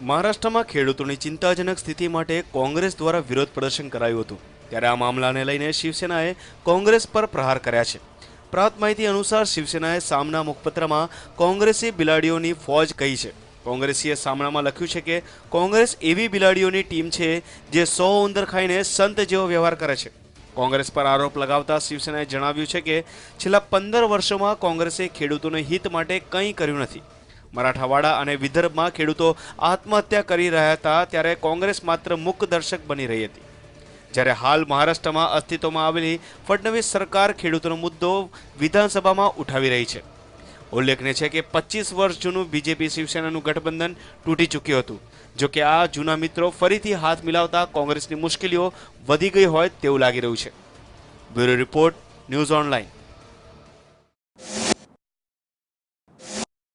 મહારાષ્ટ્રમાં ખેડૂતોની ચિંતાજનક સ્થિતિ માટે કોંગ્રેસ દ્વારા વિરોધ પ્રદર્શન કરાયું હતું। ત્યારે આ મામલાને લઈને શિવસેનાએ કોંગ્રેસ પર પ્રહાર કર્યા છે। પ્રાપ્ત માહિતી અનુસાર શિવસેનાએ સામના મુખપત્રમાં કોંગ્રેસી બિલાડીઓની ફોજ કહી છે। કોંગ્રેસીએ સામનામાં લખ્યું છે કે કોંગ્રેસ એવી બિલાડીઓની ટીમ છે જે 100 ઉંદર ખાઈને સંત જેવો વ્યવહાર કરે છે। કોંગ્રેસ પર આરોપ લગાવતા શિવસેનાએ જણાવ્યું છે કે છેલ્લા 15 વર્ષોમાં કોંગ્રેસે ખેડૂતોના હિત માટે કંઈ કર્યું નથી। મરાઠાવાડા અને વિદર્ભમાં ખેડૂતો આત્મહત્યા કરી રહ્યા હતા ત્યારે કોંગ્રેસ માત્ર મૂક દર્શક બની રહી હતી, જ્યારે હાલ મહારાષ્ટ્રમાં અસ્તિત્વમાં આવેલી ફડણવીસ સરકાર ખેડૂતોનો મુદ્દો વિધાનસભામાં ઉઠાવી રહી છે। ઉલ્લેખનીય છે કે 25 વર્ષ જૂનું બીજેપી શિવસેનાનું ગઠબંધન તૂટી ચૂક્યું હતું। જો કે આ જૂના મિત્રો ફરીથી હાથ મિલાવતા કોંગ્રેસની મુશ્કેલીઓ વધી ગઈ હોય તેવું લાગી રહ્યું છે। Bureau report, news online.